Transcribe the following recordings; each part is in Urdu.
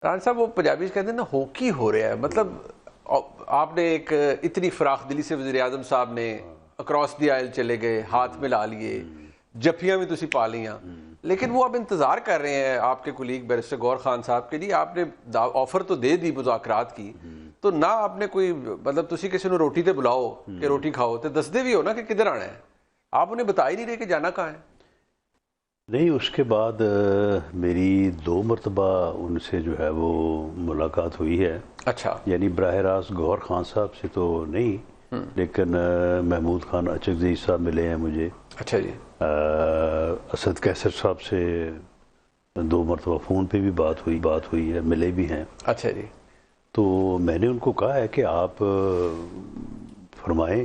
رانا صاحب وہ پنجابیز کہتے ہیں نا ہوکی ہو رہا ہے، مطلب آپ نے ایک اتنی فراخ دلی سے وزیر اعظم صاحب نے اکراس دی آئل چلے گئے، ہاتھ میں لا لیے، جفیاں بھی تسی پا لیاں، لیکن وہ اب انتظار کر رہے ہیں آپ کے کولیگ بیرسٹر گور خان صاحب کے لیے. آپ نے آفر تو دے دی مذاکرات کی، تو نہ آپ نے کوئی مطلب تسی کسی نے روٹی تے بلاؤ کہ روٹی کھاؤ تو دسدے بھی ہو نا کہ کدھر آنا ہے، آپ انہیں بتا ہی نہیں رہے کہ جانا کہاں ہے. نہیں، اس کے بعد میری 2 مرتبہ ان سے جو ہے وہ ملاقات ہوئی ہے. اچھا، یعنی براہ راست گور خان صاحب سے تو نہیں، لیکن محمود خان اچکزئی صاحب ملے ہیں مجھے. اچھا جی. اسد کیسر صاحب سے 2 مرتبہ فون پہ بھی بات ہوئی ہے، ملے بھی ہیں. اچھا جی. تو میں نے ان کو کہا ہے کہ آپ فرمائیں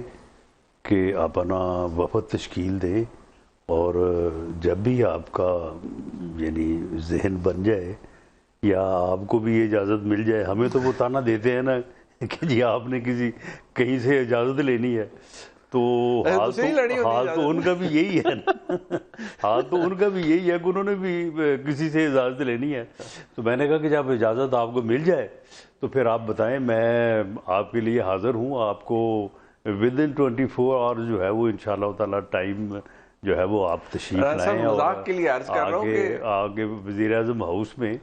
کہ آپ اپنا وفد تشکیل دیں، اور جب بھی آپ کا یعنی ذہن بن جائے یا آپ کو بھی اجازت مل جائے. ہمیں تو وہ تانا دیتے ہیں نا کہ جی آپ نے کہیں سے اجازت لینی ہے، تو حال تو ان کا بھی یہی ہے نا، حال تو ان کا بھی یہی ہے کہ انہوں نے بھی کسی سے اجازت لینی ہے. تو میں نے کہا کہ جب اجازت آپ کو مل جائے تو پھر آپ بتائیں، میں آپ کے لیے حاضر ہوں. آپ کو ودن 24 آورز جو ہے وہ انشاءاللہ تعالیٰ ٹائم جو ہے وہ آپ تشریف لائیں، اور آگے وزیر اعظم ہاؤس میں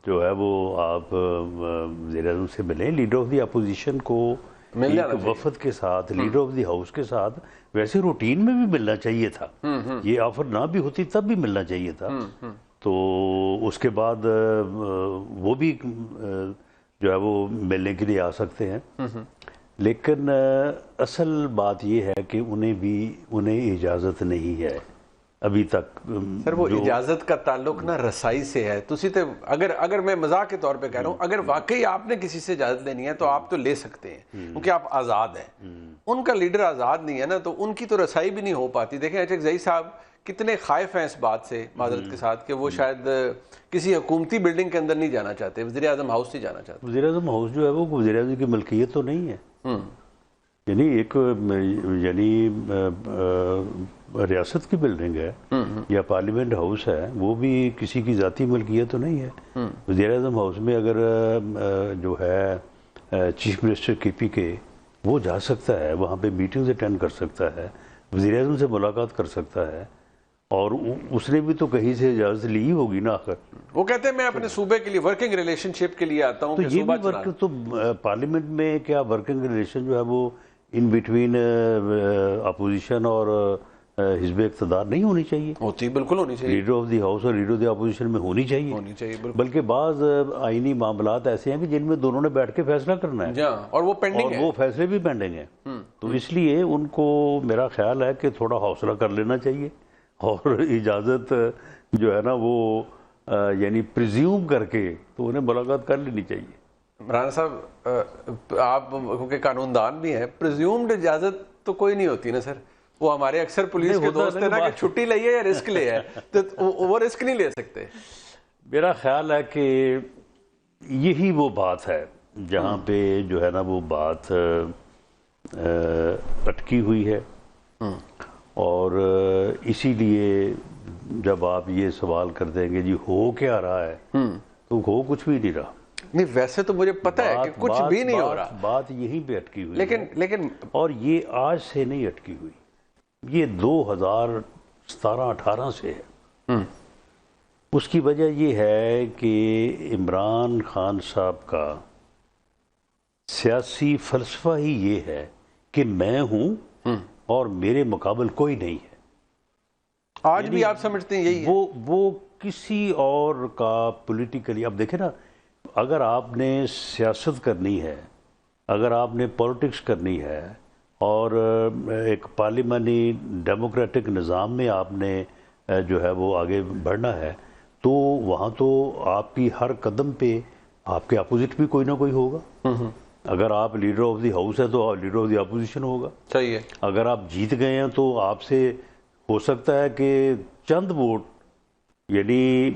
جو ہے وہ آپ وزیر اعظم سے ملیں. لیڈر آف دی اپوزیشن کو ایک وفد کے ساتھ، لیڈر آف دی ہاؤس کے ساتھ ویسے روٹین میں بھی ملنا چاہیے تھا. یہ آفر نہ بھی ہوتی تب بھی ملنا چاہیے تھا. تو اس کے بعد وہ بھی جو ہے وہ ملنے کے لیے آ سکتے ہیں. لیکن اصل بات یہ ہے کہ انہیں اجازت نہیں ہے ابھی تک. سر وہ اجازت کا تعلق نا رسائی سے ہے. تسی تے اگر میں مزاح کے طور پہ کہہ رہا ہوں، اگر واقعی آپ نے کسی سے اجازت لینی ہے تو آپ تو لے سکتے ہیں کیونکہ آپ آزاد ہیں. ان کا لیڈر آزاد نہیں ہے نا، تو ان کی تو رسائی بھی نہیں ہو پاتی. دیکھیں اچکزئی صاحب کتنے خائف ہیں اس بات سے، معذرت کے ساتھ، کہ وہ شاید کسی حکومتی بلڈنگ کے اندر نہیں جانا چاہتے، وزیر اعظم ہاؤس نہیں جانا چاہتے. وزیر اعظم ہاؤس جو ہے وہ وزیر اعظم کی ملکیت تو نہیں ہے. یعنی ایک ریاست کی بلڈنگ ہے یا پارلیمنٹ ہاؤس ہے، وہ بھی کسی کی ذاتی ملکیت تو نہیں ہے. وزیر اعظم ہاؤس میں اگر جو ہے چیف منسٹر کے پی کے، وہ جا سکتا ہے وہاں پہ، میٹنگز اٹینڈ کر سکتا ہے، وزیر اعظم سے ملاقات کر سکتا ہے. اور اس نے بھی تو کہیں سے اجازت لی ہی ہوگی نا آخر. وہ کہتے ہیں میں اپنے صوبے کے لیے ورکنگ ریلیشن شپ کے لیے آتا ہوں. تو یہ بھی تو پارلیمنٹ میں کیا ورکنگ ریلیشن جو ہے وہ ان بٹوین اپوزیشن اور حزب اقتدار نہیں ہونی چاہیے؟ ہوتی بالکل ہونی چاہیے. لیڈر آف دی ہاؤس اور لیڈر آف دی اپوزیشن میں ہونی چاہیے. بلکہ بعض آئینی معاملات ایسے ہیں کہ جن میں دونوں نے بیٹھ کے فیصلہ کرنا ہے، اور وہ پینڈنگ ہے، وہ فیصلے بھی پینڈنگ ہیں. تو اس لیے ان کو میرا خیال ہے کہ تھوڑا حوصلہ کر لینا چاہیے، اور اجازت جو ہے نا وہ یعنی پریزیوم کر کے تو انہیں ملاقات کر لینی چاہیے. رانا صاحب آپ کیونکہ قانون دان بھی ہیں، پریزیومڈ اجازت تو کوئی نہیں ہوتی نا سر. وہ ہمارے اکثر پولیس کے دوست ہیں نا کہ چھٹی لئیے یا رسک لے ہے، تو وہ رسک نہیں لے سکتے. میرا خیال ہے کہ یہی وہ بات ہے جہاں پہ جو ہے نا وہ بات اٹکی ہوئی ہے. اور اسی لیے جب آپ یہ سوال کر دیں گے جی ہو کیا رہا ہے، تو ہو کچھ بھی نہیں رہا. نہیں ویسے تو مجھے پتہ ہے کہ کچھ بھی نہیں ہو رہا. بات یہیں پہ اٹکی ہوئی لیکن اور یہ آج سے نہیں اٹکی ہوئی، یہ 2017-18 سے ہے. اس کی وجہ یہ ہے کہ عمران خان صاحب کا سیاسی فلسفہ ہی یہ ہے کہ میں ہوں اور میرے مقابل کوئی نہیں ہے. آج بھی آپ سمجھتے ہیں یہی ہے؟ وہ کسی اور کا پولیٹیکلی، اب دیکھیں نا، اگر آپ نے سیاست کرنی ہے، اگر آپ نے پولیٹکس کرنی ہے، اور ایک پارلیمانی ڈیموکریٹک نظام میں آپ نے جو ہے وہ آگے بڑھنا ہے، تو وہاں تو آپ کی ہر قدم پہ آپ کے اپوزٹ بھی کوئی نہ کوئی ہوگا. اگر آپ لیڈر آف دی ہاؤس ہے تو لیڈر آف دی اپوزیشن ہوگا. صحیح ہے. اگر آپ جیت گئے ہیں تو آپ سے ہو سکتا ہے کہ چند ووٹ، یعنی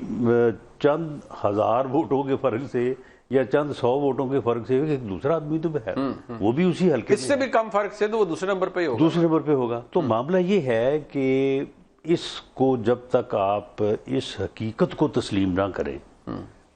چند ہزار ووٹوں کے فرق سے یا چند 100 ووٹوں کے فرق سے ایک دوسرا آدمی تو ہے، وہ بھی اسی حلقے اس سے بھی کم فرق سے تو وہ دوسرے نمبر پہ ہوگا. تو معاملہ یہ ہے کہ اس کو جب تک آپ اس حقیقت کو تسلیم نہ کریں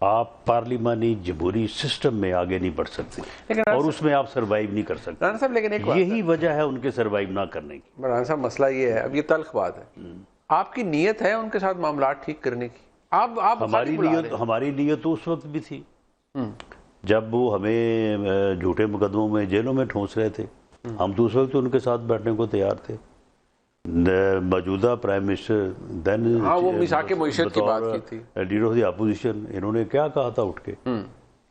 آپ پارلیمانی جمہوری سسٹم میں آگے نہیں بڑھ سکتے لیکن اور اس میں آپ سروائیو نہیں کر سکتے. رانا صاحب لیکن ایک بات یہی وجہ ہے ان کے سروائیو نہ کرنے کی. رانا صاحب مسئلہ یہ ہے, اب یہ تلخ بات ہے, آپ کی نیت ہے ان کے ساتھ معاملات ٹھیک کرنے کی؟ آپ ہماری نیت تو اس وقت بھی تھی جب وہ ہمیں جھوٹے مقدموں میں جیلوں میں ٹھونس رہے تھے. ہم تو اس وقت ان کے ساتھ بیٹھنے کو تیار تھے. موجودہ پرائم منسٹر دین وہ میثاق معیشت کی بات کی تھی, لیڈر آف دی اپوزیشن, انہوں نے کیا کہا تھا اٹھ کے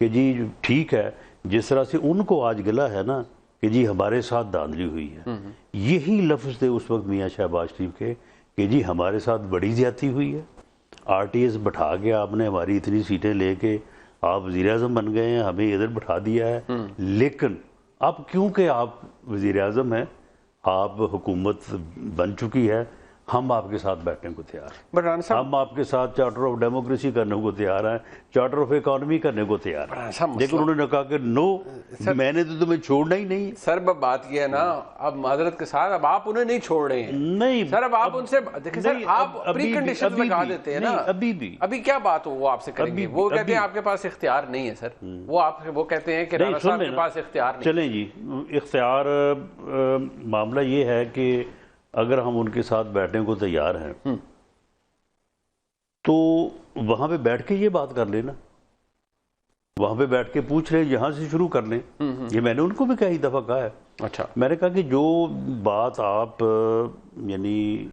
کہ جی ٹھیک ہے, جس طرح سے ان کو آج گلا ہے نا کہ جی ہمارے ساتھ دھاندلی ہوئی ہے, یہی لفظ تھے اس وقت میاں شہباز شریف کے کہ جی ہمارے ساتھ بڑی زیادتی ہوئی ہے. آر ٹی ایس بٹھا کے آپ نے ہماری اتنی سیٹیں لے کے آپ وزیر اعظم بن گئے ہیں, ہمیں ادھر بٹھا دیا ہے. لیکن اب کیونکہ آپ وزیر اعظم ہیں, آپ حکومت بن چکی ہے, ہم آپ کے ساتھ بیٹھنے کو تیار ہیں. بٹ رانا صاحب ہم آپ کے ساتھ چارٹر آف ڈیموکریسی کرنے کو تیار ہیں, چارٹر آف اکانومی کرنے کو تیار ہیں. لیکن انہوں نے کہا کہ نو, میں نے تو تمہیں چھوڑنا ہی نہیں. سر بات یہ ہے نا, اب معذرت کے ساتھ اب آپ انہیں نہیں چھوڑ رہے ہیں. نہیں سر اب آپ ان سے دیکھیں سر, آپ پری کنڈیشنز لگا دیتے ہیں نا. ابھی کیا بات ہو وہ آپ سے کریں گے, وہ کہتے ہیں آپ کے پاس اختیار نہیں ہے سر, وہ کہتے ہیں کہ رانا صاحب کے پاس اختیار نہیں. چلیں جی, اختیار معاملہ یہ ہے کہ اگر ہم ان کے ساتھ بیٹھنے کو تیار ہیں تو وہاں پہ بیٹھ کے یہ بات کر لینا, وہاں پہ بیٹھ کے پوچھ رہے, یہاں سے شروع کر لیں. یہ میں نے ان کو بھی کئی دفعہ کہا ہے. اچھا, میں نے کہا کہ جو بات آپ یعنی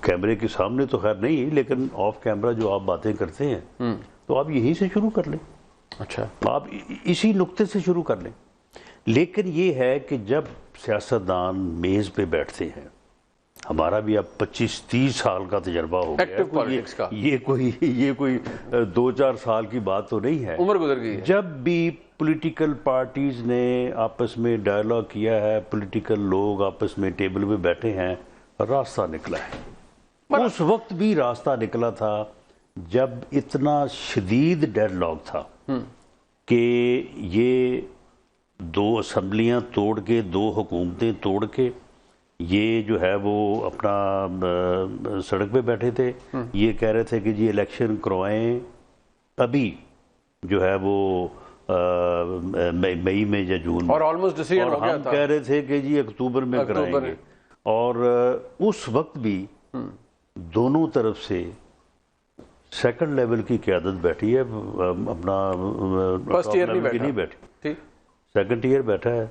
کیمرے کے سامنے تو خیر نہیں, لیکن آف کیمرہ جو آپ باتیں کرتے ہیں تو آپ یہیں سے شروع کر لیں. اچھا, آپ اسی نقطے سے شروع کر لیں. لیکن یہ ہے کہ جب سیاستدان میز پہ بیٹھتے ہیں, ہمارا بھی اب 25-30 سال کا تجربہ ہو گیا, یہ کوئی 2-4 سال کی بات تو نہیں ہے, عمر گزر گئی ہے. جب بھی پولیٹیکل پارٹیز نے آپس میں ڈائیلاگ کیا ہے, پولیٹیکل لوگ آپس میں ٹیبل میں بیٹھے ہیں, راستہ نکلا ہے. اس وقت بھی راستہ نکلا تھا جب اتنا شدید ڈیڈ لاک تھا کہ یہ 2 اسمبلیاں توڑ کے, 2 حکومتیں توڑ کے, یہ جو ہے وہ اپنا سڑک پہ بیٹھے تھے. یہ کہہ رہے تھے کہ جی الیکشن کروائیں ابھی جو ہے وہ مئی میں یا جون میں, اور آلموسٹ ڈیسیژن ہو گیا تھا. ہم کہہ رہے تھے کہ جی اکتوبر میں کرائیں گے. اور اس وقت بھی دونوں طرف سے سیکنڈ لیول کی قیادت بیٹھی ہے, اپنا فرسٹ ایئر نہیں بیٹھی, سیکنڈ ایئر بیٹھا ہے.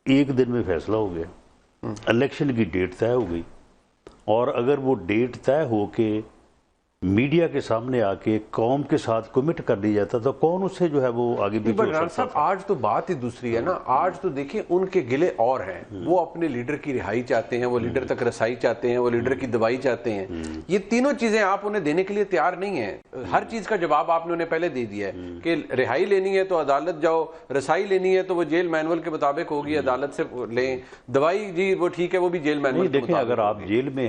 ایک دن میں فیصلہ ہو گیا, الیکشن کی ڈیٹ طے ہو گئی. اور اگر وہ ڈیٹ طے ہو کے میڈیا کے سامنے آ کے قوم کے ساتھ کمٹ کر لی جاتا تو کون اس سے جو ہے وہ آگے بھی ہو سکتا تھا. آج تو بات ہی دوسری ہے نا. آج تو دیکھیں ان کے گلے اور ہیں, وہ اپنے لیڈر کی رہائی چاہتے ہیں, وہ لیڈر تک رسائی چاہتے ہیں, وہ لیڈر کی دوائی چاہتے ہیں. یہ تینوں چیزیں آپ انہیں دینے کے لیے تیار نہیں ہیں. ہر چیز کا جواب آپ نے انہیں پہلے دے دیا ہے کہ رہائی لینی ہے تو عدالت جاؤ, رسائی لینی ہے تو وہ جیل مینول کے مطابق ہوگی, عدالت سے لیں. دوائی جی وہ ٹھیک ہے, وہ بھی جیل مینول کے مطابق. دیکھیں اگر آپ جیل میں